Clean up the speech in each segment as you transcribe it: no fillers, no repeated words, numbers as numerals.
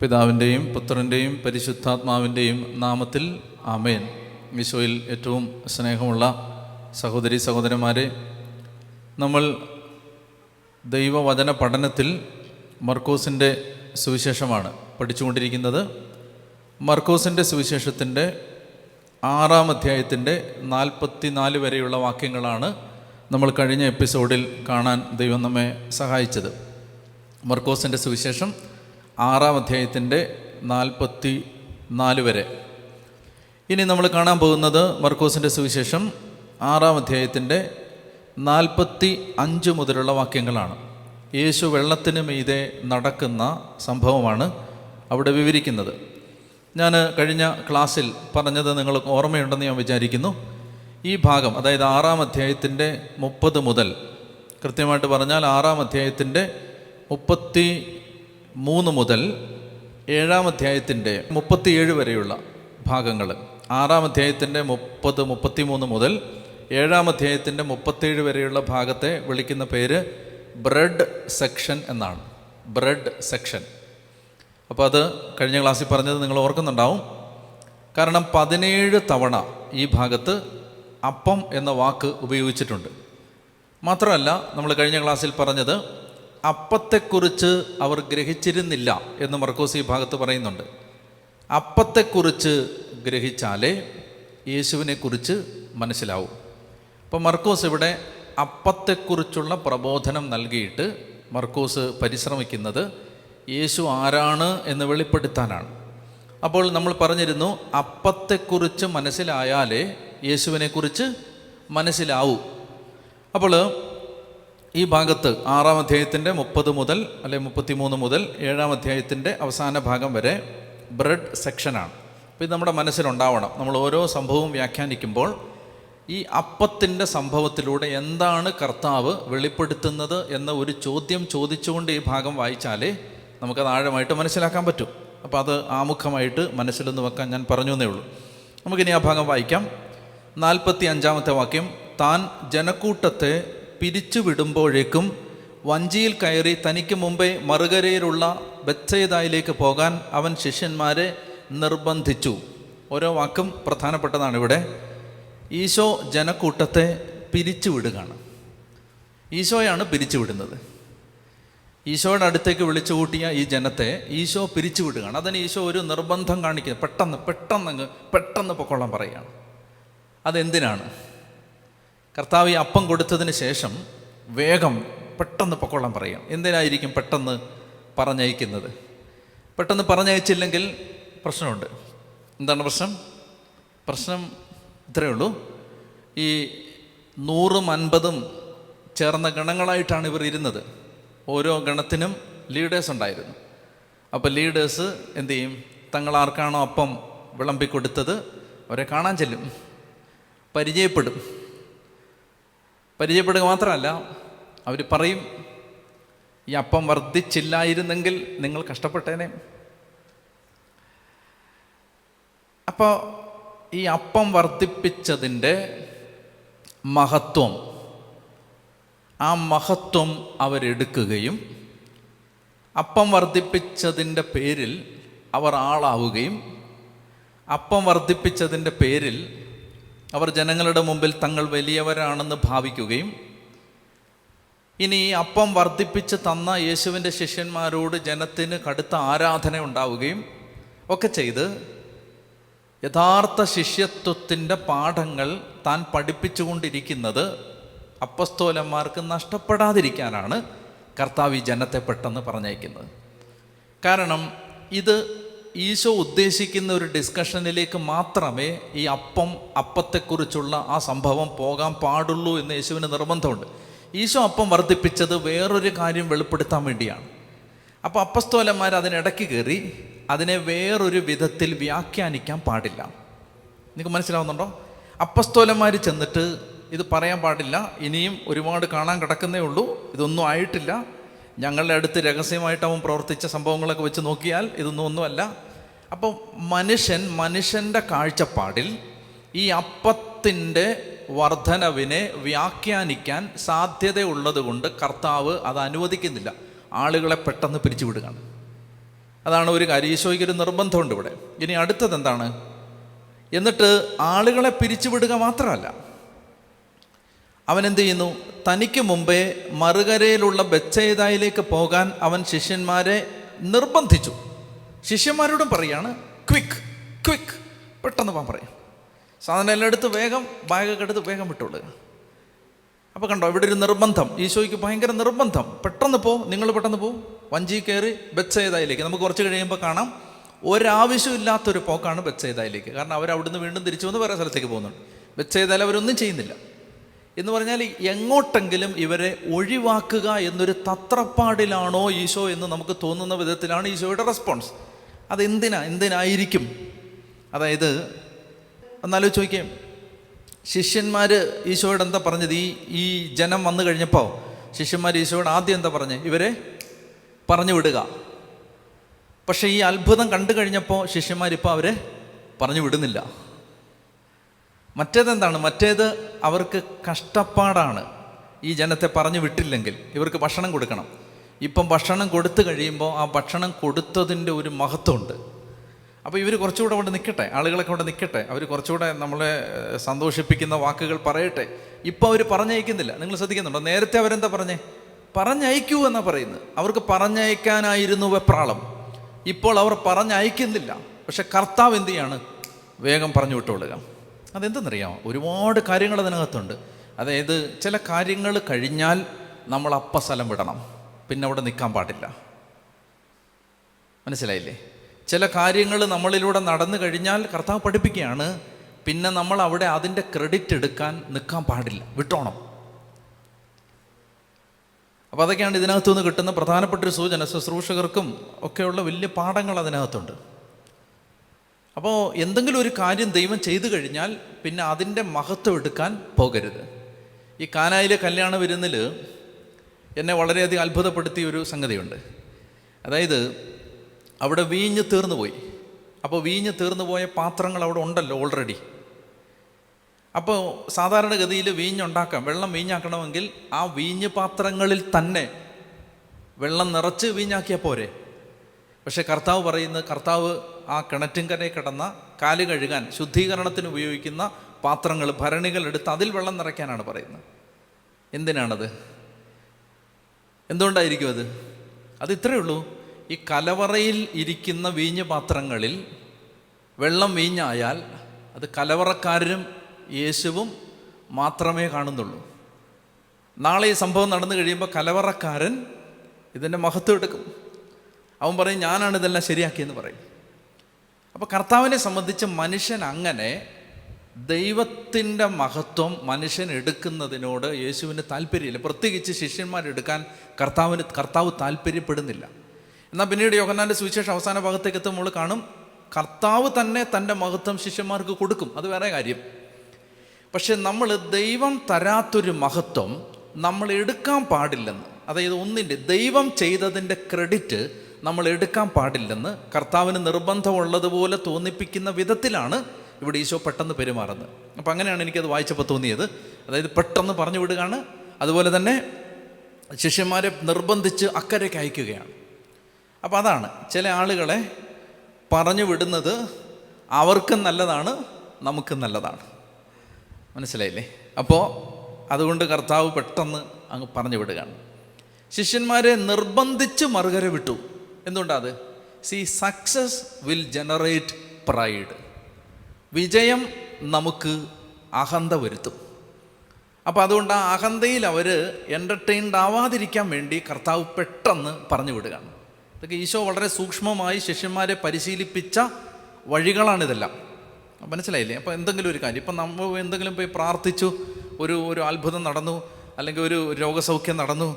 പിതാവിൻ്റെയും പുത്രൻ്റെയും പരിശുദ്ധാത്മാവിൻ്റെയും നാമത്തിൽ ആമേൻ. ഈശോയിൽ ഏറ്റവും സ്നേഹമുള്ള സഹോദരി സഹോദരന്മാരെ, നമ്മൾ ദൈവവചന പഠനത്തിൽ മർക്കോസിൻ്റെ സുവിശേഷമാണ് പഠിച്ചുകൊണ്ടിരിക്കുന്നത്. മർക്കോസിൻ്റെ സുവിശേഷത്തിൻ്റെ 6-ാം അധ്യായത്തിൻ്റെ 44 വരെയുള്ള വാക്യങ്ങളാണ് നമ്മൾ കഴിഞ്ഞ എപ്പിസോഡിൽ കാണാൻ ദൈവം നമ്മെ സഹായിച്ചത്. മർക്കോസിൻ്റെ സുവിശേഷം 6-ാം അധ്യായത്തിൻ്റെ 44 വരെ. ഇനി നമ്മൾ കാണാൻ പോകുന്നത് മർക്കോസിൻ്റെ സുവിശേഷം 6-ാം അധ്യായത്തിൻ്റെ 45 മുതലുള്ള വാക്യങ്ങളാണ്. യേശു വെള്ളത്തിന് മീതെ നടക്കുന്ന സംഭവമാണ് അവിടെ വിവരിക്കുന്നത്. ഞാൻ കഴിഞ്ഞ ക്ലാസ്സിൽ പറഞ്ഞത് നിങ്ങൾക്ക് ഓർമ്മയുണ്ടെന്ന് ഞാൻ വിചാരിക്കുന്നു. ഈ ഭാഗം, അതായത് 6-ാം അധ്യായത്തിൻ്റെ 30 മുതൽ, കൃത്യമായിട്ട് പറഞ്ഞാൽ 6-ാം അധ്യായത്തിൻ്റെ 33 മുതൽ 7-ാം അധ്യായത്തിൻ്റെ 37 വരെയുള്ള ഭാഗങ്ങൾ, 6-ാം അധ്യായത്തിൻ്റെ 33 മുതൽ 7-ാം അധ്യായത്തിൻ്റെ 37 വരെയുള്ള ഭാഗത്തെ വിളിക്കുന്ന പേര് ബ്രെഡ് സെക്ഷൻ എന്നാണ്. Bread section. അപ്പോൾ അത് കഴിഞ്ഞ ക്ലാസ്സിൽ പറഞ്ഞത് നിങ്ങൾ ഓർക്കുന്നുണ്ടാവും. കാരണം 17 തവണ ഈ ഭാഗത്ത് അപ്പം എന്ന വാക്ക് ഉപയോഗിച്ചിട്ടുണ്ട്. മാത്രമല്ല, നമ്മൾ കഴിഞ്ഞ ക്ലാസ്സിൽ പറഞ്ഞത് അപ്പത്തെക്കുറിച്ച് അവർ ഗ്രഹിച്ചിരുന്നില്ല എന്ന് മർക്കോസ് ഈ ഭാഗത്ത് പറയുന്നുണ്ട്. അപ്പത്തെക്കുറിച്ച് ഗ്രഹിച്ചാലേ യേശുവിനെക്കുറിച്ച് മനസ്സിലാവും. അപ്പോൾ മർക്കോസ് ഇവിടെ അപ്പത്തെക്കുറിച്ചുള്ള പ്രബോധനം നൽകിയിട്ട് മർക്കോസ് പരിശ്രമിക്കുന്നത് യേശു ആരാണ് എന്ന് വെളിപ്പെടുത്താനാണ്. അപ്പോൾ നമ്മൾ പറഞ്ഞിരുന്നു, അപ്പത്തെക്കുറിച്ച് മനസ്സിലായാലേ യേശുവിനെക്കുറിച്ച് മനസ്സിലാവൂ. അപ്പോൾ ഈ ഭാഗത്ത് 6-ാം അധ്യായത്തിൻ്റെ 30 മുതൽ 33 മുതൽ 7-ാം അധ്യായത്തിൻ്റെ അവസാന ഭാഗം വരെ ബ്രെഡ് സെക്ഷനാണ്. അപ്പോൾ ഇത് നമ്മുടെ മനസ്സിലുണ്ടാവണം. നമ്മൾ ഓരോ സംഭവവും വ്യാഖ്യാനിക്കുമ്പോൾ ഈ അപ്പത്തിൻ്റെ സംഭവത്തിലൂടെ എന്താണ് കർത്താവ് വെളിപ്പെടുത്തുന്നത് എന്ന ഒരു ചോദ്യം ചോദിച്ചുകൊണ്ട് ഈ ഭാഗം വായിച്ചാലേ നമുക്കത് ആഴമായിട്ട് മനസ്സിലാക്കാൻ പറ്റും. അപ്പോൾ അത് ആമുഖമായിട്ട് മനസ്സിലൊന്ന് വെക്കാൻ ഞാൻ പറഞ്ഞു എന്നേ ഉള്ളൂ. നമുക്കിനി ആ ഭാഗം വായിക്കാം. 45-ാമത്തെ വാക്യം. താൻ ജനക്കൂട്ടത്തെ പിരിച്ചു വിടുമ്പോഴേക്കും വഞ്ചിയിൽ കയറി തനിക്ക് മുമ്പേ മറുകരയിലുള്ള ബെത്സയിദയിലേക്ക് പോകാൻ അവൻ ശിഷ്യന്മാരെ നിർബന്ധിച്ചു. ഓരോ വാക്കും പ്രധാനപ്പെട്ടതാണ് ഇവിടെ. ഈശോ ജനക്കൂട്ടത്തെ പിരിച്ചു വിടുകയാണ്. ഈശോയാണ് പിരിച്ചു വിടുന്നത്. ഈശോയുടെ അടുത്തേക്ക് വിളിച്ചു കൂട്ടിയ ഈ ജനത്തെ ഈശോ പിരിച്ചു വിടുകയാണ്. അതിന് ഈശോ ഒരു നിർബന്ധം കാണിക്കുന്നത്, പെട്ടെന്ന് പൊക്കോളാൻ പറയുകയാണ്. അതെന്തിനാണ്? കർത്താവ് ഈ അപ്പം കൊടുത്തതിന് ശേഷം വേഗം പെട്ടെന്ന് പൊക്കോളാൻ പറയുക. എന്തിനായിരിക്കും പെട്ടെന്ന് പറഞ്ഞയക്കുന്നത്? പെട്ടെന്ന് പറഞ്ഞയച്ചില്ലെങ്കിൽ പ്രശ്നമുണ്ട്. എന്താണ് പ്രശ്നം? പ്രശ്നം ഇത്രയേ ഉള്ളൂ. ഈ 100ഉം 50ഉം ചേർന്ന ഗണങ്ങളായിട്ടാണ് ഇവർ ഇരുന്നത്. ഓരോ ഗണത്തിനും ലീഡേഴ്സ് ഉണ്ടായിരുന്നു. അപ്പോൾ ലീഡേഴ്സ് എന്തു ചെയ്യും? തങ്ങൾ ആർക്കാണോ അപ്പം വിളമ്പിക്കൊടുത്തത് അവരെ കാണാൻ ചെല്ലും, പരിചയപ്പെടുക മാത്രമല്ല, അവർ പറയും, ഈ അപ്പം വർദ്ധിച്ചില്ലായിരുന്നെങ്കിൽ നിങ്ങൾ കഷ്ടപ്പെട്ടേനെ. അപ്പോൾ ഈ അപ്പം വർദ്ധിപ്പിച്ചതിൻ്റെ മഹത്വം, ആ മഹത്വം അവരെടുക്കുകയും അപ്പം വർദ്ധിപ്പിച്ചതിൻ്റെ പേരിൽ അവർ ആളാവുകയും അപ്പം വർദ്ധിപ്പിച്ചതിൻ്റെ പേരിൽ അവർ ജനങ്ങളുടെ മുമ്പിൽ തങ്ങൾ വലിയവരാണെന്ന് ഭാവിക്കുകയും ഇനി ഈ അപ്പം വർദ്ധിപ്പിച്ച് തന്ന യേശുവിൻ്റെ ശിഷ്യന്മാരോട് ജനത്തിന് കടുത്ത ആരാധന ഉണ്ടാവുകയും ഒക്കെ ചെയ്ത് യഥാർത്ഥ ശിഷ്യത്വത്തിൻ്റെ പാഠങ്ങൾ താൻ പഠിപ്പിച്ചുകൊണ്ടിരിക്കുന്നത് അപ്പസ്തോലന്മാർക്ക് നഷ്ടപ്പെടാതിരിക്കാനാണ് കർത്താവ് ഈ ജനത്തെ പെട്ടെന്ന് പറഞ്ഞയക്കുന്നത്. കാരണം ഇത് ഈശോ ഉദ്ദേശിക്കുന്ന ഒരു ഡിസ്കഷനിലേക്ക് മാത്രമേ ഈ അപ്പത്തെക്കുറിച്ചുള്ള ആ സംഭവം പോകാൻ പാടുള്ളൂ എന്ന് യേശുവിന് നിർബന്ധമുണ്ട്. ഈശോ അപ്പം വർദ്ധിപ്പിച്ചത് വേറൊരു കാര്യം വെളിപ്പെടുത്താൻ വേണ്ടിയാണ്. അപ്പോൾ അപ്പസ്തോലന്മാർ അതിനിടയ്ക്ക് കയറി അതിനെ വേറൊരു വിധത്തിൽ വ്യാഖ്യാനിക്കാൻ പാടില്ല. നിങ്ങൾക്ക് മനസ്സിലാവുന്നുണ്ടോ? അപ്പസ്തോലന്മാർ ചെന്നിട്ട് ഇത് പറയാൻ പാടില്ല, ഇനിയും ഒരുപാട് കാണാൻ കിടക്കുന്നേ ഉള്ളൂ, ഇതൊന്നും ആയിട്ടില്ല, ഞങ്ങളുടെ അടുത്ത് രഹസ്യമായിട്ട് അവൻ പ്രവർത്തിച്ച സംഭവങ്ങളൊക്കെ വെച്ച് നോക്കിയാൽ ഒന്നുമല്ല. അപ്പോൾ മനുഷ്യൻ്റെ കാഴ്ചപ്പാടിൽ ഈ അപ്പത്തിൻ്റെ വർധനവിനെ വ്യാഖ്യാനിക്കാൻ സാധ്യതയുള്ളത് കൊണ്ട് കർത്താവ് അത് അനുവദിക്കുന്നില്ല. ആളുകളെ പെട്ടെന്ന് പിരിച്ചുവിടുകയാണ്. അതാണ് ഒരു കാര്യം. ഈശോയ്ക്കൊരു നിർബന്ധമുണ്ട് ഇവിടെ. ഇനി അടുത്തത് എന്താണ്? എന്നിട്ട് ആളുകളെ പിരിച്ചുവിടുക മാത്രമല്ല, അവൻ എന്ത് ചെയ്യുന്നു? തനിക്ക് മുമ്പേ മറുകരയിലുള്ള ബെത്സയിദയിലേക്ക് പോകാൻ അവൻ ശിഷ്യന്മാരെ നിർബന്ധിച്ചു. ശിഷ്യന്മാരോടും പറയാണ്, ക്വിക്ക് ക്വിക്ക്, പെട്ടെന്ന് പോകാൻ പറയാം. സാധനം എല്ലാം എടുത്ത് വേഗം ബാഗൊക്കെ എടുത്ത് വേഗം വിട്ടോളൂ. അപ്പോൾ കണ്ടോ, ഇവിടെ ഒരു നിർബന്ധം. ഈശോയ്ക്ക് ഭയങ്കര നിർബന്ധം. പെട്ടെന്ന് പോ, നിങ്ങൾ പെട്ടെന്ന് പോ, വഞ്ചി കയറി ബെത്സയിദയിലേക്ക്. നമുക്ക് കുറച്ച് കഴിയുമ്പോൾ കാണാം, ഒരാവശ്യമില്ലാത്തൊരു പോക്കാണ് ബെത്സയിദയിലേക്ക്. കാരണം അവരവിടുന്ന് വീണ്ടും തിരിച്ചു വന്ന് വേറെ സ്ഥലത്തേക്ക് പോകുന്നുണ്ട്. ബെത്സയിദയിൽ അവരൊന്നും ചെയ്യുന്നില്ല. എന്ന് പറഞ്ഞാൽ എങ്ങോട്ടെങ്കിലും ഇവരെ ഒഴിവാക്കുക എന്നൊരു തത്രപ്പാടിലാണോ ഈശോ എന്ന് നമുക്ക് തോന്നുന്ന വിധത്തിലാണ് ഈശോയുടെ റെസ്പോൺസ്. എന്തിനായിരിക്കും? അതായത് ഒന്നാലോചിച്ച് നോക്കിയേ, ശിഷ്യന്മാർ ഈശോയോട് എന്താ പറഞ്ഞത്? ഈ ജനം വന്നു കഴിഞ്ഞപ്പോൾ ശിഷ്യന്മാർ ഈശോയോട് ആദ്യം എന്താ പറഞ്ഞത്? ഇവരെ പറഞ്ഞു വിടുക. പക്ഷേ ഈ അത്ഭുതം കണ്ടു കഴിഞ്ഞപ്പോൾ ശിഷ്യന്മാരിപ്പോൾ അവരെ പറഞ്ഞു വിടുന്നില്ല. മറ്റേതെന്താണ്? മറ്റേത് അവർക്ക് കഷ്ടപ്പാടാണ്. ഈ ജനത്തെ പറഞ്ഞു വിട്ടില്ലെങ്കിൽ ഇവർക്ക് ഭക്ഷണം കൊടുക്കണം. ഇപ്പം ഭക്ഷണം കൊടുത്തു കഴിയുമ്പോൾ ആ ഭക്ഷണം കൊടുത്തതിൻ്റെ ഒരു മഹത്വമുണ്ട്. അപ്പോൾ ഇവർ കുറച്ചുകൂടെ അവിടെ നിൽക്കട്ടെ, ആളുകളൊക്കെ അവിടെ നിൽക്കട്ടെ, അവർ കുറച്ചുകൂടെ നമ്മളെ സന്തോഷിപ്പിക്കുന്ന വാക്കുകൾ പറയട്ടെ. ഇപ്പോൾ അവർ പറഞ്ഞയക്കുന്നില്ല. നിങ്ങൾ ശ്രദ്ധിക്കുന്നുണ്ടോ? നേരത്തെ അവരെന്താ പറഞ്ഞേ? പറഞ്ഞയക്കൂ എന്നാ പറയുന്നത്. അവർക്ക് പറഞ്ഞയക്കാനായിരുന്നു വെപ്രാളം. ഇപ്പോൾ അവർ പറഞ്ഞയക്കുന്നില്ല. പക്ഷെ കർത്താവ് എന്ത് ചെയ്യാണ്? വേഗം പറഞ്ഞു വിട്ടുകൊള്ളുക. അതെന്തെന്നറിയാമോ? ഒരുപാട് കാര്യങ്ങൾ അതിനകത്തുണ്ട്. അതായത് ചില കാര്യങ്ങൾ കഴിഞ്ഞാൽ നമ്മൾ സ്ഥലം വിടണം, പിന്നെ അവിടെ നിൽക്കാൻ പാടില്ല. മനസ്സിലായില്ലേ? ചില കാര്യങ്ങൾ നമ്മളിലൂടെ നടന്നു കഴിഞ്ഞാൽ കർത്താവ് പഠിപ്പിക്കുകയാണ്, പിന്നെ നമ്മൾ അവിടെ അതിൻ്റെ ക്രെഡിറ്റ് എടുക്കാൻ നിൽക്കാൻ പാടില്ല, വിട്ടോണം. അപ്പോൾ അതൊക്കെയാണ് ഇതിനകത്തു നിന്ന് കിട്ടുന്ന പ്രധാനപ്പെട്ടൊരു സൂചന. ശുശ്രൂഷകർക്കും ഒക്കെയുള്ള വലിയ പാഠങ്ങൾ അതിനകത്തുണ്ട്. അപ്പോൾ എന്തെങ്കിലും ഒരു കാര്യം ദൈവം ചെയ്തു കഴിഞ്ഞാൽ പിന്നെ അതിൻ്റെ മഹത്വം എടുക്കാൻ പോകരുത്. ഈ കാനായിലെ കല്യാണ വിരുന്നിൽ എന്നെ വളരെയധികം അത്ഭുതപ്പെടുത്തിയ ഒരു സംഗതിയുണ്ട്. അതായത് അവിടെ വീഞ്ഞ് തീർന്നു പോയി. അപ്പോൾ വീഞ്ഞ് തീർന്നു പോയ പാത്രങ്ങൾ അവിടെ ഉണ്ടല്ലോ ഓൾറെഡി. അപ്പോൾ സാധാരണഗതിയിൽ വീഞ്ഞുണ്ടാക്കാം, വെള്ളം വീഞ്ഞാക്കണമെങ്കിൽ ആ വീഞ്ഞ് പാത്രങ്ങളിൽ തന്നെ വെള്ളം നിറച്ച് വീഞ്ഞാക്കിയാൽ പോരെ. പക്ഷേ കർത്താവ് പറയുന്നത്, കർത്താവ് ആ കിണറ്റിൻകരയിൽ കിടന്ന കാല് കഴുകാൻ ശുദ്ധീകരണത്തിന് ഉപയോഗിക്കുന്ന പാത്രങ്ങൾ, ഭരണികൾ എടുത്ത് അതിൽ വെള്ളം നിറയ്ക്കാനാണ് പറയുന്നത്. എന്തിനാണത്? എന്തുകൊണ്ടായിരിക്കും അത്? അത് ഇത്രയേ ഉള്ളൂ. ഈ കലവറയിൽ ഇരിക്കുന്ന വീഞ്ഞ് പാത്രങ്ങളിൽ വെള്ളം വീഞ്ഞായാൽ അത് കലവറക്കാരനും യേശുവും മാത്രമേ കാണുന്നുള്ളൂ. നാളെ ഈ സംഭവം നടന്നു കഴിയുമ്പോൾ കലവറക്കാരൻ ഇതിൻ്റെ മഹത്വം എടുക്കും. അവൻ പറയും, ഞാനാണ് ഇതെല്ലാം ശരിയാക്കിയെന്ന് പറയും. അപ്പോൾ കർത്താവിനെ സംബന്ധിച്ച് മനുഷ്യൻ അങ്ങനെ ദൈവത്തിൻ്റെ മഹത്വം മനുഷ്യൻ എടുക്കുന്നതിനോട് യേശുവിന് താല്പര്യമില്ല. പ്രത്യേകിച്ച് ശിഷ്യന്മാരെടുക്കാൻ കർത്താവ് താല്പര്യപ്പെടുന്നില്ല. എന്നാൽ പിന്നീട് യോഹന്നാൻ്റെ സുവിശേഷം അവസാന ഭാഗത്തേക്ക് എത്തുമ്പോൾ കാണും, കർത്താവ് തന്നെ തൻ്റെ മഹത്വം ശിഷ്യന്മാർക്ക് കൊടുക്കും. അത് വേറെ കാര്യം. പക്ഷെ നമ്മൾ ദൈവം തരാത്തൊരു മഹത്വം നമ്മൾ എടുക്കാൻ പാടില്ലെന്ന്, അതായത് ഒന്നിൻ്റെ ദൈവം ചെയ്തതിൻ്റെ ക്രെഡിറ്റ് നമ്മൾ എടുക്കാൻ പാടില്ലെന്ന് കർത്താവിന് നിർബന്ധമുള്ളതുപോലെ തോന്നിപ്പിക്കുന്ന വിധത്തിലാണ് ഇവിടെ ഈശോ പെട്ടെന്ന് പെരുമാറുന്നത്. അപ്പം അങ്ങനെയാണ് എനിക്കത് വായിച്ചപ്പോൾ തോന്നിയത്. അതായത് പെട്ടെന്ന് പറഞ്ഞു വിടുകയാണ്, അതുപോലെ തന്നെ ശിഷ്യന്മാരെ നിർബന്ധിച്ച് അക്കരയ്ക്ക് അയക്കുകയാണ്. അപ്പോൾ അതാണ് ചില ആളുകളെ പറഞ്ഞു വിടുന്നത് അവർക്കും നല്ലതാണ്, നമുക്കും നല്ലതാണ്. മനസ്സിലായില്ലേ? അപ്പോൾ അതുകൊണ്ട് കർത്താവ് പെട്ടെന്ന് അങ്ങ് പറഞ്ഞു വിടുകയാണ്. ശിഷ്യന്മാരെ നിർബന്ധിച്ച് മറുകര വിട്ടു. എന്തുകൊണ്ടാണ്? Success will generate pride. വിജയം നമുക്ക് അഹന്ത വരുത്തും. അപ്പോൾ അതുകൊണ്ട് ആ അഹന്തയിൽ അവർ എൻ്റർടൈൻഡ് ആവാതിരിക്കാൻ വേണ്ടി കർത്താവ് പെട്ടെന്ന് പറഞ്ഞു വിടുകയാണ്. ഇതൊക്കെ ഈശോ വളരെ സൂക്ഷ്മമായി ശിഷ്യന്മാരെ പരിശീലിപ്പിച്ച വഴികളാണിതെല്ലാം. മനസ്സിലായില്ലേ? അപ്പോൾ എന്തെങ്കിലും ഒരു കാര്യം, ഇപ്പം നമ്മൾ എന്തെങ്കിലും പോയി പ്രാർത്ഥിച്ചു, ഒരു അത്ഭുതം നടന്നു, അല്ലെങ്കിൽ ഒരു രോഗസൗഖ്യം നടന്നു,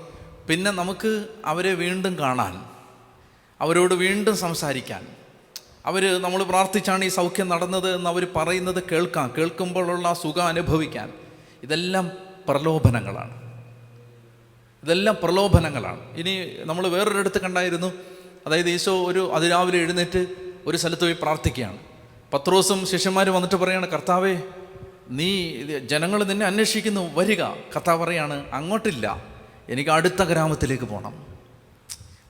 പിന്നെ നമുക്ക് അവരെ വീണ്ടും കാണാൻ, അവരോട് വീണ്ടും സംസാരിക്കാൻ, നമ്മൾ പ്രാർത്ഥിച്ചാണ് ഈ സൗഖ്യം നടന്നത് എന്ന് അവർ പറയുന്നത് കേൾക്കുമ്പോഴുള്ള സുഖം അനുഭവിക്കാൻ, ഇതെല്ലാം പ്രലോഭനങ്ങളാണ്. ഇനി നമ്മൾ വേറൊരിടത്ത് കണ്ടായിരുന്നു. അതായത് ഈശോ അതിരാവിലെ എഴുന്നേറ്റ് ഒരു സ്ഥലത്ത് പോയി പ്രാർത്ഥിക്കുകയാണ്. പത്രോസും ശിഷ്യന്മാരും വന്നിട്ട് പറയാണ്, കർത്താവേ, ജനങ്ങൾ നിന്നെ അന്വേഷിക്കുന്നു, വരിക. കർത്താവ് പറയാണ്, അങ്ങോട്ടില്ല, എനിക്ക് അടുത്ത ഗ്രാമത്തിലേക്ക് പോകണം.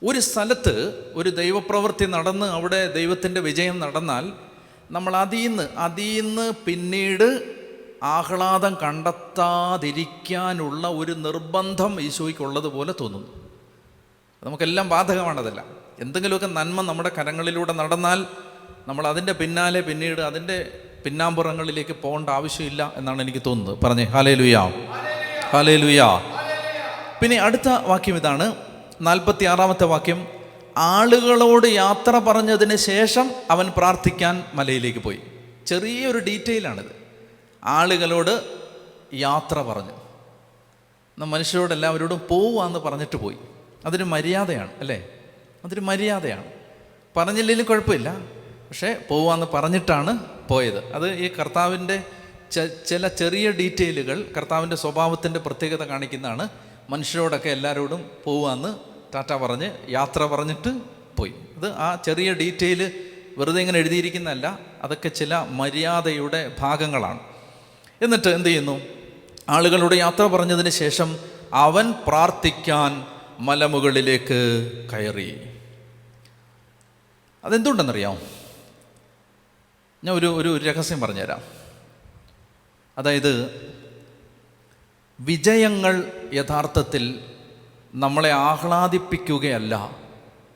ഒരു സ്ഥലത്ത് ഒരു ദൈവപ്രവൃത്തി നടന്ന് അവിടെ ദൈവത്തിൻ്റെ വിജയം നടന്നാൽ നമ്മൾ അതിൽ നിന്ന് പിന്നീട് ആഹ്ലാദം കണ്ടെത്താതിരിക്കാനുള്ള ഒരു നിർബന്ധം ഈശോയ്ക്കുള്ളതുപോലെ തോന്നുന്നു. നമുക്കെല്ലാം ബാധകമാണതല്ല. എന്തെങ്കിലുമൊക്കെ നന്മ നമ്മുടെ കരങ്ങളിലൂടെ നടന്നാൽ നമ്മൾ അതിൻ്റെ പിന്നാലെ പിന്നീട് അതിൻ്റെ പിന്നാമ്പുറങ്ങളിലേക്ക് പോകേണ്ട ആവശ്യമില്ല എന്നാണ് എനിക്ക് തോന്നുന്നത്. പറഞ്ഞേ ഹല്ലേലൂയാ, ഹല്ലേലൂയാ. പിന്നെ അടുത്ത വാക്യം ഇതാണ്, 46-ാമത്തെ വാക്യം. ആളുകളോട് യാത്ര പറഞ്ഞതിന് ശേഷം അവൻ പ്രാർത്ഥിക്കാൻ മലയിലേക്ക് പോയി. ചെറിയൊരു ഡീറ്റെയിലാണിത്. ആളുകളോട് യാത്ര പറഞ്ഞു. മനുഷ്യരോട് എല്ലാവരോടും പോവാന്ന് പറഞ്ഞിട്ട് പോയി. അതൊരു മര്യാദയാണ് അല്ലേ? അതൊരു മര്യാദയാണ്. പറഞ്ഞില്ലെങ്കിലും കുഴപ്പമില്ല, പക്ഷേ പോവാന്ന് പറഞ്ഞിട്ടാണ് പോയത്. അത് ഈ കർത്താവിൻ്റെ ചില ചെറിയ ഡീറ്റെയിലുകൾ കർത്താവിൻ്റെ സ്വഭാവത്തിൻ്റെ പ്രത്യേകത കാണിക്കുന്നതാണ്. മനുഷ്യരോടൊക്കെ എല്ലാവരോടും പോവാന്ന് ടാറ്റ പറഞ്ഞ് യാത്ര പറഞ്ഞിട്ട് പോയി. അത് ആ ചെറിയ ഡീറ്റെയിൽ വെറുതെ ഇങ്ങനെ എഴുതിയിരിക്കുന്നതല്ല, അതൊക്കെ ചില മര്യാദയുടെ ഭാഗങ്ങളാണ്. എന്നിട്ട് എന്ത് ചെയ്യുന്നു? ആളുകളോട് യാത്ര പറഞ്ഞതിന് ശേഷം അവൻ പ്രാർത്ഥിക്കാൻ മലമുകളിലേക്ക് കയറി. അതെന്തുകൊണ്ടെന്നറിയാം? ഞാൻ ഒരു രഹസ്യം പറഞ്ഞുതരാം. അതായത് വിജയങ്ങൾ യഥാർത്ഥത്തിൽ നമ്മളെ ആഹ്ലാദിപ്പിക്കുകയല്ല,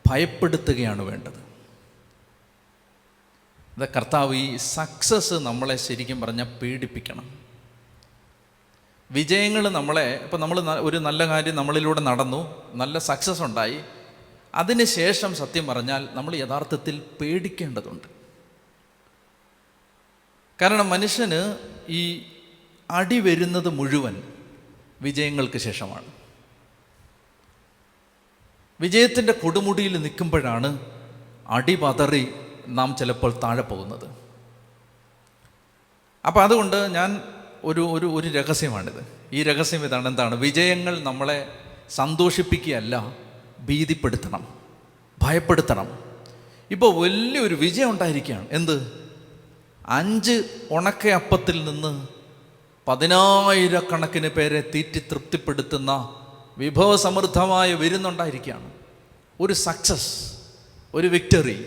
ഭയപ്പെടുത്തുകയാണ് വേണ്ടത്. അത് കർത്താവ് ഈ സക്സസ് നമ്മളെ ശരിക്കും പറഞ്ഞാൽ പേടിപ്പിക്കണം. വിജയങ്ങൾ നമ്മളെ, ഇപ്പം നമ്മൾ ഒരു നല്ല കാര്യം നമ്മളിലൂടെ നടന്നു, നല്ല സക്സസ് ഉണ്ടായി, അതിന് ശേഷം സത്യം പറഞ്ഞാൽ നമ്മൾ യഥാർത്ഥത്തിൽ പേടിക്കേണ്ടതുണ്ട്. കാരണം മനുഷ്യന് ഈ അടി വരുന്നത് മുഴുവൻ വിജയങ്ങൾക്ക് ശേഷമാണ്. വിജയത്തിൻ്റെ കൊടുമുടിയിൽ നിൽക്കുമ്പോഴാണ് അടി പതറി നാം ചിലപ്പോൾ താഴെ പോകുന്നത്. അപ്പം അതുകൊണ്ട് ഞാൻ ഒരു രഹസ്യമാണിത്. ഈ രഹസ്യം ഇതാണ്. എന്താണ്? വിജയങ്ങൾ നമ്മളെ സന്തോഷിപ്പിക്കുകയല്ല, ഭീതിപ്പെടുത്തണം, ഭയപ്പെടുത്തണം. ഇപ്പോൾ വലിയൊരു വിജയം ഉണ്ടായിരിക്കുകയാണ്. എന്ത്? 5 ഉണക്കയപ്പത്തിൽ നിന്ന് 10,000 പേരെ തീറ്റി തൃപ്തിപ്പെടുത്തുന്ന വിഭവസമൃദ്ധമായ വിരുന്നുണ്ടായിരിക്കുകയാണ്. ഒരു സക്സസ്, ഒരു വിക്ടറി.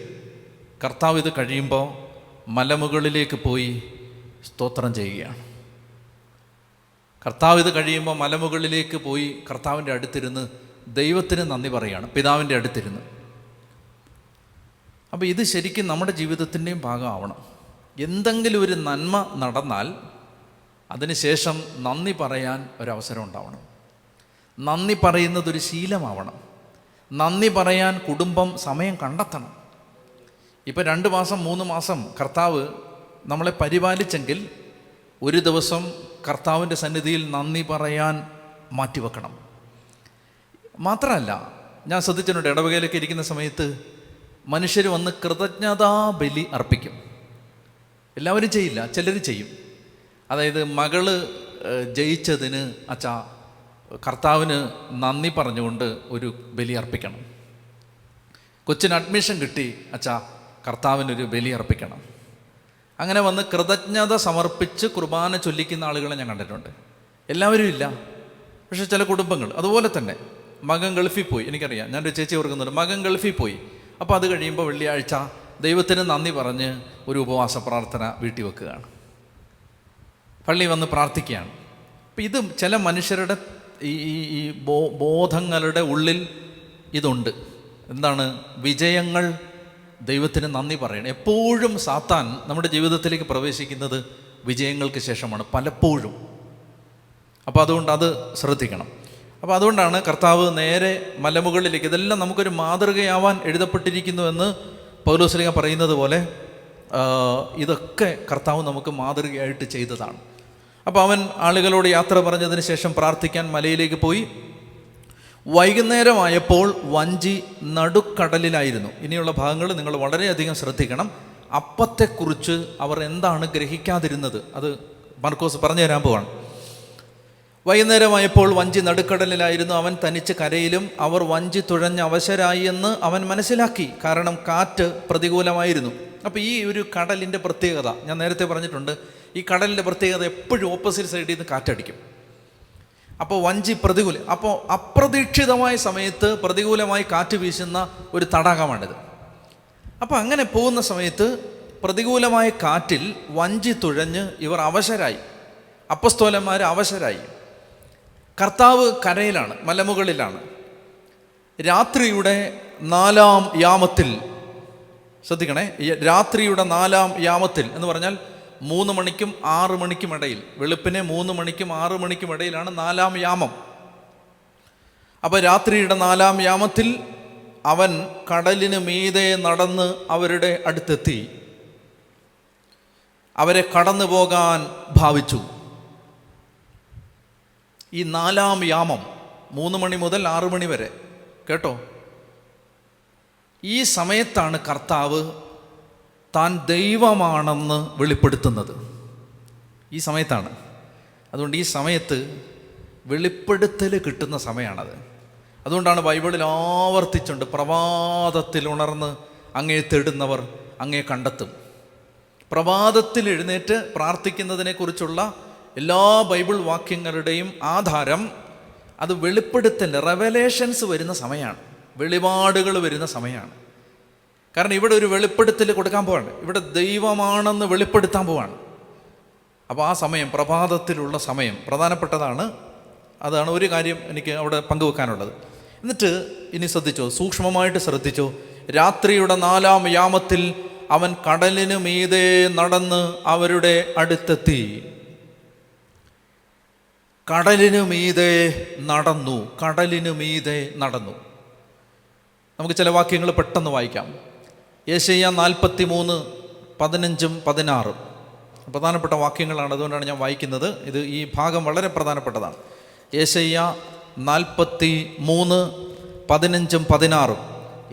കർത്താവ് ഇത് കഴിയുമ്പോൾ മലമുകളിലേക്ക് പോയി സ്തോത്രം ചെയ്യുകയാണ്. കർത്താവ് ഇത് കഴിയുമ്പോൾ മലമുകളിലേക്ക് പോയി കർത്താവിൻ്റെ അടുത്തിരുന്ന് ദൈവത്തിന് നന്ദി പറയുകയാണ്, പിതാവിൻ്റെ അടുത്തിരുന്ന്. അപ്പോൾ ഇത് ശരിക്കും നമ്മുടെ ജീവിതത്തിൻ്റെയും ഭാഗമാവണം. എന്തെങ്കിലും ഒരു നന്മ നടന്നാൽ അതിനുശേഷം നന്ദി പറയാൻ ഒരവസരം ഉണ്ടാവണം. നന്ദി പറയുന്നതൊരു ശീലമാവണം. നന്ദി പറയാൻ കുടുംബം സമയം കണ്ടെത്തണം. ഇപ്പം 2 മാസം 3 മാസം കർത്താവ് നമ്മളെ പരിപാലിച്ചെങ്കിൽ ഒരു ദിവസം കർത്താവിൻ്റെ സന്നിധിയിൽ നന്ദി പറയാൻ മാറ്റിവെക്കണം. മാത്രമല്ല, ഞാൻ ശ്രദ്ധിച്ചിട്ടുണ്ട്, ഇടവകയിലൊക്കെ ഇരിക്കുന്ന സമയത്ത് മനുഷ്യർ വന്ന് കൃതജ്ഞതാ ബലി അർപ്പിക്കും. എല്ലാവരും ചെയ്യില്ല, ചിലർ ചെയ്യും. അതായത് മകള് ജയിച്ചതിന് അച്ഛാ കർത്താവിന് നന്ദി പറഞ്ഞുകൊണ്ട് ഒരു ബലി അർപ്പിക്കണം. കൊച്ചിന് അഡ്മിഷൻ കിട്ടി, അച്ഛാ കർത്താവിനൊരു ബലി അർപ്പിക്കണം. അങ്ങനെ വന്ന് കൃതജ്ഞത സമർപ്പിച്ച് കുർബാന ചൊല്ലിക്കുന്ന ആളുകളെ ഞാൻ കണ്ടിട്ടുണ്ട്. എല്ലാവരും ഇല്ല, പക്ഷെ ചില കുടുംബങ്ങൾ. അതുപോലെ തന്നെ മകൻ ഗൾഫിൽ പോയി, എനിക്കറിയാം, ഞാനൊരു ചേച്ചി ഓർക്കുന്നുണ്ട്, മകൻ ഗൾഫിൽ പോയി. അപ്പോൾ അത് കഴിയുമ്പോൾ വെള്ളിയാഴ്ച ദൈവത്തിന് നന്ദി പറഞ്ഞ് ഒരു ഉപവാസ പ്രാർത്ഥന വീട്ടിൽ വെക്കുകയാണ്, പള്ളി വന്ന് പ്രാർത്ഥിക്കുകയാണ്. അപ്പം ഇത് ചില മനുഷ്യരുടെ ഈ ബോധങ്ങളുടെ ഉള്ളിൽ ഇതുണ്ട്. എന്താണ്? വിജയങ്ങൾ ദൈവത്തിന് നന്ദി പറയണം. എപ്പോഴും സാത്താൻ നമ്മുടെ ജീവിതത്തിലേക്ക് പ്രവേശിക്കുന്നത് വിജയങ്ങൾക്ക് ശേഷമാണ് പലപ്പോഴും. അപ്പോൾ അതുകൊണ്ട് അത് ശ്രദ്ധിക്കണം. അപ്പോൾ അതുകൊണ്ടാണ് കർത്താവ് നേരെ മലമുകളിലേക്ക്, ഇതെല്ലാം നമുക്കൊരു മാതൃകയാവാൻ എഴുതപ്പെട്ടിരിക്കുന്നുവെന്ന് പൗലോസ്ലീഹ പറയുന്നത് പോലെ ഇതൊക്കെ കർത്താവ് നമുക്ക് മാതൃകയായിട്ട് ചെയ്തതാണ്. അപ്പോൾ അവൻ ആളുകളോട് യാത്ര പറഞ്ഞതിന് ശേഷം പ്രാർത്ഥിക്കാൻ മലയിലേക്ക് പോയി. വൈകുന്നേരമായപ്പോൾ വഞ്ചി നടുക്കടലിലായിരുന്നു. ഇനിയുള്ള ഭാഗങ്ങൾ നിങ്ങൾ വളരെയധികം ശ്രദ്ധിക്കണം. അപ്പത്തെക്കുറിച്ച് അവർ എന്താണ് ഗ്രഹിക്കാതിരുന്നത് അത് മർക്കോസ് പറഞ്ഞു തരാൻ പോവാണ്. വൈകുന്നേരമായപ്പോൾ വഞ്ചി നടുക്കടലിലായിരുന്നു. അവൻ തനിച്ച് കരയിലും അവർ വഞ്ചി തുഴഞ്ഞ് അവശരായി എന്ന് അവൻ മനസ്സിലാക്കി. കാരണം കാറ്റ് പ്രതികൂലമായിരുന്നു. അപ്പോൾ ഈ ഒരു കടലിൻ്റെ പ്രത്യേകത ഞാൻ നേരത്തെ പറഞ്ഞിട്ടുണ്ട്. ഈ കടലിൻ്റെ പ്രത്യേകത എപ്പോഴും ഓപ്പോസിറ്റ് സൈഡിൽ നിന്ന് കാറ്റടിക്കും. അപ്പോൾ വഞ്ചി അപ്പോൾ അപ്രതീക്ഷിതമായ സമയത്ത് പ്രതികൂലമായി കാറ്റ് വീശുന്ന ഒരു തടാകമാണിത്. അപ്പോൾ അങ്ങനെ പോകുന്ന സമയത്ത് പ്രതികൂലമായ കാറ്റിൽ വഞ്ചി തുഴഞ്ഞ് ഇവർ അവശരായി, അപ്പസ്തോലന്മാർ അവശരായി. കർത്താവ് കരയിലാണ്, മലമുകളിലാണ്. രാത്രിയുടെ 4-ാം യാമത്തിൽ, ശ്രദ്ധിക്കണേ, രാത്രിയുടെ 4-ാം യാമത്തിൽ എന്ന് പറഞ്ഞാൽ 3 മണിക്കും 6 മണിക്കും ഇടയിൽ, വെളുപ്പിനെ 3 മണിക്കും 6 മണിക്കും ഇടയിലാണ് 4-ാം യാമം. അപ്പോൾ രാത്രിയുടെ 4-ാം യാമത്തിൽ അവൻ കടലിന് മീതെ നടന്ന് അവരുടെ അടുത്തെത്തി. അവരെ കടന്നു പോകാൻ ഭാവിച്ചു. ഈ 4-ാം യാമം 3 മണി മുതൽ 6 മണി വരെ, കേട്ടോ, ഈ സമയത്താണ് കർത്താവ് താൻ ദൈവമാണെന്ന് വെളിപ്പെടുത്തുന്നത്. ഈ സമയത്താണ്. അതുകൊണ്ട് ഈ സമയത്ത് വെളിപ്പെടുത്തൽ കിട്ടുന്ന സമയമാണത്. അതുകൊണ്ടാണ് ബൈബിളിൽ ആവർത്തിച്ചുണ്ട്, പ്രഭാതത്തിൽ ഉണർന്ന് അങ്ങയെ തേടുന്നവർ അങ്ങയെ കണ്ടെത്തും. പ്രഭാതത്തിൽ എഴുന്നേറ്റ് പ്രാർത്ഥിക്കുന്നതിനെക്കുറിച്ചുള്ള എല്ലാ ബൈബിൾ വാക്യങ്ങളുടെയും ആധാരം അത് വെളിപ്പെടുത്തൽ, റെവലേഷൻസ് വരുന്ന സമയമാണ്, വെളിപാടുകൾ വരുന്ന സമയമാണ്. കാരണം ഇവിടെ ഒരു വെളിപ്പെടുത്തൽ കൊടുക്കാൻ പോവാണ്, ഇവിടെ ദൈവമാണെന്ന് വെളിപ്പെടുത്താൻ പോവാണ്. അപ്പോൾ ആ സമയം, പ്രഭാതത്തിലുള്ള സമയം പ്രധാനപ്പെട്ടതാണ്. അതാണ് ഒരു കാര്യം എനിക്ക് അവിടെ പങ്കുവെക്കാനുള്ളത്. എന്നിട്ട് ഇനി ശ്രദ്ധിച്ചോ, സൂക്ഷ്മമായിട്ട് ശ്രദ്ധിച്ചോ. രാത്രിയുടെ 4-ാം യാമത്തിൽ അവൻ കടലിന് മീതെ നടന്ന് അവരുടെ അടുത്തെത്തി. കടലിന് മീതെ നടന്നു, കടലിന് മീതെ നടന്നു. നമുക്ക് ചില വാക്യങ്ങൾ പെട്ടെന്ന് വായിക്കാം. യെശയ്യാ 43:15-16 പ്രധാനപ്പെട്ട വാക്യങ്ങളാണ്, അതുകൊണ്ടാണ് ഞാൻ വായിക്കുന്നത്. ഈ ഭാഗം വളരെ പ്രധാനപ്പെട്ടതാണ്. യെശയ്യാ 43:15-16.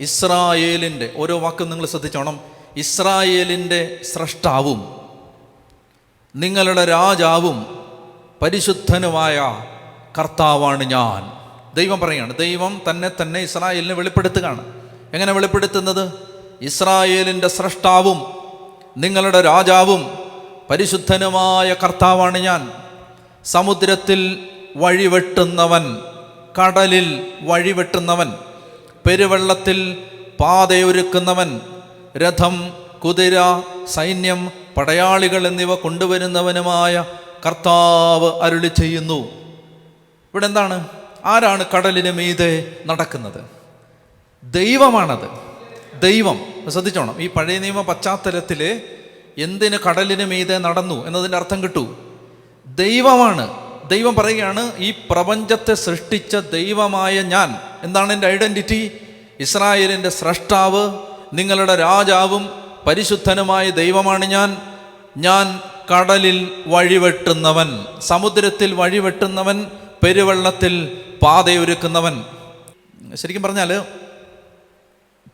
ഇസ്രായേലിൻ്റെ, ഓരോ വാക്കും നിങ്ങൾ ശ്രദ്ധിച്ചോണം. ഇസ്രായേലിൻ്റെ സ്രഷ്ടാവും നിങ്ങളുടെ രാജാവും പരിശുദ്ധനുമായ കർത്താവാണ് ഞാൻ. ദൈവം പറയുകയാണ്. ദൈവം തന്നെ ഇസ്രായേലിനെ വെളിപ്പെടുത്തുകയാണ്. എങ്ങനെ വെളിപ്പെടുത്തുന്നത്? ഇസ്രായേലിൻ്റെ സ്രഷ്ടാവും നിങ്ങളുടെ രാജാവും പരിശുദ്ധനുമായ കർത്താവാണ് ഞാൻ. സമുദ്രത്തിൽ വഴിവെട്ടുന്നവൻ, കടലിൽ വഴിവെട്ടുന്നവൻ, പെരുവെള്ളത്തിൽ പാതയൊരുക്കുന്നവൻ, രഥം, കുതിര, സൈന്യം, പടയാളികൾ എന്നിവ കൊണ്ടുവരുന്നവനുമായ കർത്താവ് അരുളി ചെയ്യുന്നു. ഇവിടെ എന്താണ്? ആരാണ് കടലിന് മീതെ നടക്കുന്നത്? ദൈവമാണത്. ദൈവം. ശ്രദ്ധിച്ചോണം, ഈ പഴയ നിയമ പശ്ചാത്തലത്തിൽ എന്തിന് കടലിന് മീതെ നടന്നു എന്നതിൻ്റെ അർത്ഥം കിട്ടൂ. ദൈവമാണ്. ദൈവം പറയുകയാണ്, ഈ പ്രപഞ്ചത്തെ സൃഷ്ടിച്ച ദൈവമായ ഞാൻ. എന്താണ് എൻ്റെ ഐഡൻറ്റിറ്റി? ഇസ്രായേലിൻ്റെ സ്രഷ്ടാവ്, നിങ്ങളുടെ രാജാവും പരിശുദ്ധനുമായ ദൈവമാണ് ഞാൻ. ഞാൻ കടലിൽ വഴിവെട്ടുന്നവൻ, സമുദ്രത്തിൽ വഴിവെട്ടുന്നവൻ, പെരുവെള്ളത്തിൽ പാതയൊരുക്കുന്നവൻ. ശരിക്കും പറഞ്ഞാൽ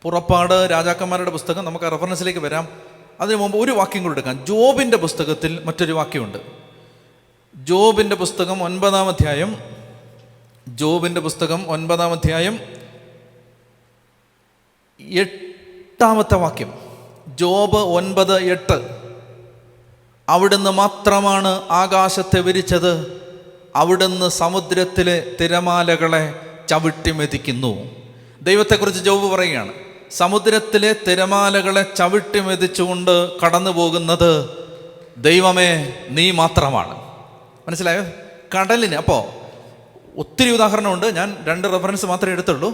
പുറപ്പാട്, രാജാക്കന്മാരുടെ പുസ്തകം, നമുക്ക് റെഫറൻസിലേക്ക് വരാം. അതിനു മുമ്പ് ഒരു വാക്യം കൂടെ എടുക്കാം. ജോബിൻ്റെ പുസ്തകത്തിൽ മറ്റൊരു വാക്യമുണ്ട്. ജോബിൻ്റെ പുസ്തകം 9-ാം അധ്യായം, ജോബിൻ്റെ പുസ്തകം 9-ാം അധ്യായം 8-ാമത്തെ വാക്യം. ജോബ് 9:8. അവിടുന്ന് മാത്രമാണ് ആകാശത്തെ വിരിച്ചത്, അവിടുന്ന് സമുദ്രത്തിലെ തിരമാലകളെ ചവിട്ടിമെതിക്കുന്നു. ദൈവത്തെക്കുറിച്ച് ജോബ് പറയുകയാണ്, സമുദ്രത്തിലെ തിരമാലകളെ ചവിട്ടിമെതിച്ചുകൊണ്ട് കടന്നു പോകുന്നത് ദൈവമേ നീ മാത്രമാണ്. മനസ്സിലായോ? കടലിന്. അപ്പോൾ ഒത്തിരി ഉദാഹരണമുണ്ട്, ഞാൻ 2 റെഫറൻസ് മാത്രമേ എടുത്തുള്ളൂ.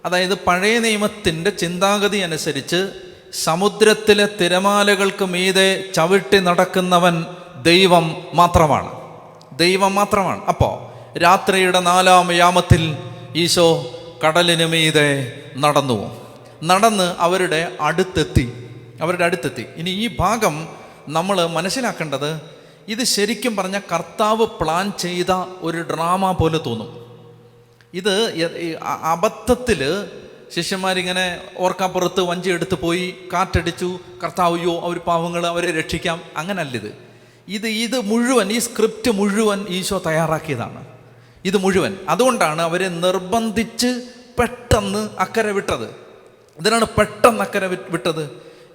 അതായത് പഴയ നിയമത്തിൻ്റെ ചിന്താഗതി അനുസരിച്ച് സമുദ്രത്തിലെ തിരമാലകൾക്ക് മീതെ ചവിട്ടി നടക്കുന്നവൻ ദൈവം മാത്രമാണ്. ദൈവം മാത്രമാണ്. അപ്പോൾ രാത്രിയുടെ 4-ാം യാമത്തിൽ ഈശോ കടലിന് മീതെ നടന്ന് അവരുടെ അടുത്തെത്തി. ഇനി ഈ ഭാഗം നമ്മൾ മനസ്സിലാക്കേണ്ടത്, ഇത് ശരിക്കും പറഞ്ഞ കർത്താവ് പ്ലാൻ ചെയ്ത ഒരു ഡ്രാമ പോലെ തോന്നും. ഇത് അബദ്ധത്തിൽ ശിഷ്യന്മാരിങ്ങനെ ഓർക്കാപ്പുറത്ത് വഞ്ചി എടുത്ത് പോയി, കാറ്റടിച്ചു, കർത്താവ്യോ അവർ പാവങ്ങൾ, അവരെ രക്ഷിക്കാം, അങ്ങനല്ലിത്. ഇത് മുഴുവൻ, ഈ സ്ക്രിപ്റ്റ് മുഴുവൻ ഈശോ തയ്യാറാക്കിയതാണ്. ഇത് മുഴുവൻ. അതുകൊണ്ടാണ് അവരെ നിർബന്ധിച്ച് പെട്ടെന്ന് അക്കരെ വിട്ടത്. ഇതിനാണ് പെട്ടെന്ന് അക്കരെ വിട്ടത്.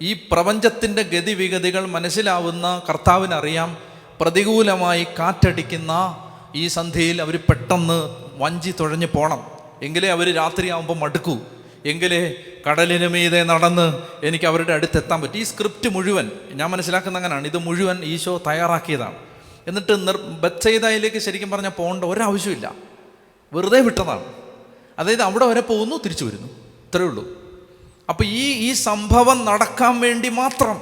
ഈ പ്രപഞ്ചത്തിൻ്റെ ഗതിവിഗതികൾ മനസ്സിലാവുന്ന കർത്താവിനറിയാം, പ്രതികൂലമായി കാറ്റടിക്കുന്ന ഈ സന്ധ്യയിൽ അവർ പെട്ടെന്ന് വഞ്ചി തുഴഞ്ഞ് പോകണം, എങ്കിലേ അവർ രാത്രിയാകുമ്പോൾ മടുക്കൂ, എങ്കിലേ കടലിന് മീതെ നടന്ന് എനിക്ക് അവരുടെ അടുത്തെത്താൻ പറ്റും. ഈ സ്ക്രിപ്റ്റ് മുഴുവൻ ഞാൻ മനസ്സിലാക്കുന്ന അങ്ങനെയാണ്, ഇത് മുഴുവൻ ഈശോ തയ്യാറാക്കിയതാണ്. എന്നിട്ട് ബത്സയിദയിലേക്ക് ശരിക്കും പറഞ്ഞാൽ പോകേണ്ട ഒരാവശ്യമില്ല, വെറുതെ വിട്ടതാണ്. അതായത് അവിടെ വരെ പോകുന്നു, തിരിച്ചു വരുന്നു, ഇത്രയേ ഉള്ളൂ. അപ്പോൾ ഈ സംഭവം നടക്കാൻ വേണ്ടി മാത്രം,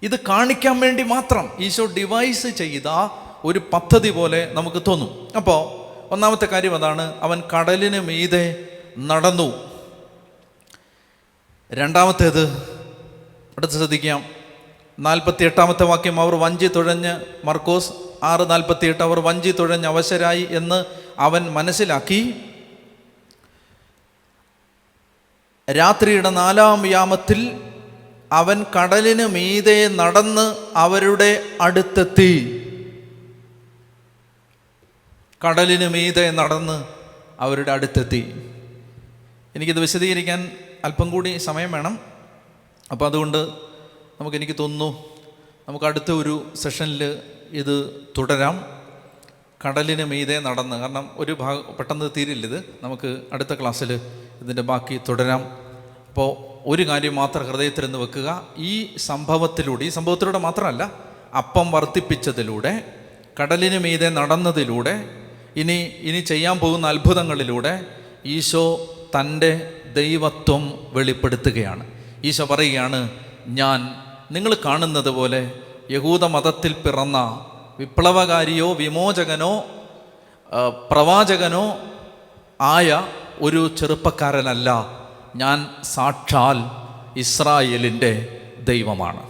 ഇത് കാണിക്കാൻ വേണ്ടി മാത്രം ഈശോ ഡിവൈസ് ചെയ്ത ഒരു പദ്ധതി പോലെ നമുക്ക് തോന്നും. അപ്പോൾ ഒന്നാമത്തെ കാര്യം അതാണ്, അവൻ കടലിന് മീതെ നടന്നു. രണ്ടാമത്തേത് അടുത്ത് ശ്രദ്ധിക്കാം, 48 വാക്യം, അവർ വഞ്ചി തുഴഞ്ഞ്, മർക്കോസ് 6:48, അവർ വഞ്ചി തുഴഞ്ഞ് അവശരായി എന്ന് അവൻ മനസ്സിലാക്കി രാത്രിയുടെ 4-ാം യാമത്തിൽ അവൻ കടലിന് മീതെ നടന്ന് അവരുടെ അടുത്തെത്തി. കടലിന് മീതെ നടന്ന് അവരുടെ അടുത്തെത്തി. എനിക്കിത് വിശദീകരിക്കാൻ അല്പം കൂടി സമയം വേണം. അപ്പോൾ അതുകൊണ്ട് എനിക്ക് തോന്നുന്നു നമുക്ക് അടുത്ത ഒരു സെഷനിൽ ഇത് തുടരാം. കടലിന് മീതെ നടന്ന്, കാരണം ഒരു പെട്ടെന്ന് തീരില്ലിത്, നമുക്ക് അടുത്ത ക്ലാസ്സിൽ ഇതിൻ്റെ ബാക്കി തുടരാം. അപ്പോൾ ഒരു കാര്യം മാത്രം ഹൃദയത്തിൽ നിന്ന് വെക്കുക, ഈ സംഭവത്തിലൂടെ മാത്രമല്ല, അപ്പം വർദ്ധിപ്പിച്ചതിലൂടെ, കടലിന് മീതെ നടന്നതിലൂടെ, ഇനി ചെയ്യാൻ പോകുന്ന അത്ഭുതങ്ങളിലൂടെ ഈശോ തൻ്റെ ദൈവത്വം വെളിപ്പെടുത്തുകയാണ്. ഈശോ പറയുകയാണ്, നിങ്ങൾ കാണുന്നത് പോലെ യഹൂദ മതത്തിൽ പിറന്ന വിപ്ലവകാരിയോ വിമോചകനോ പ്രവാചകനോ ആയ ഒരു ചെറുപ്പക്കാരനല്ല, ഞാൻ സാക്ഷാൽ ഇസ്രായേലിൻ്റെ ദൈവമാണ്.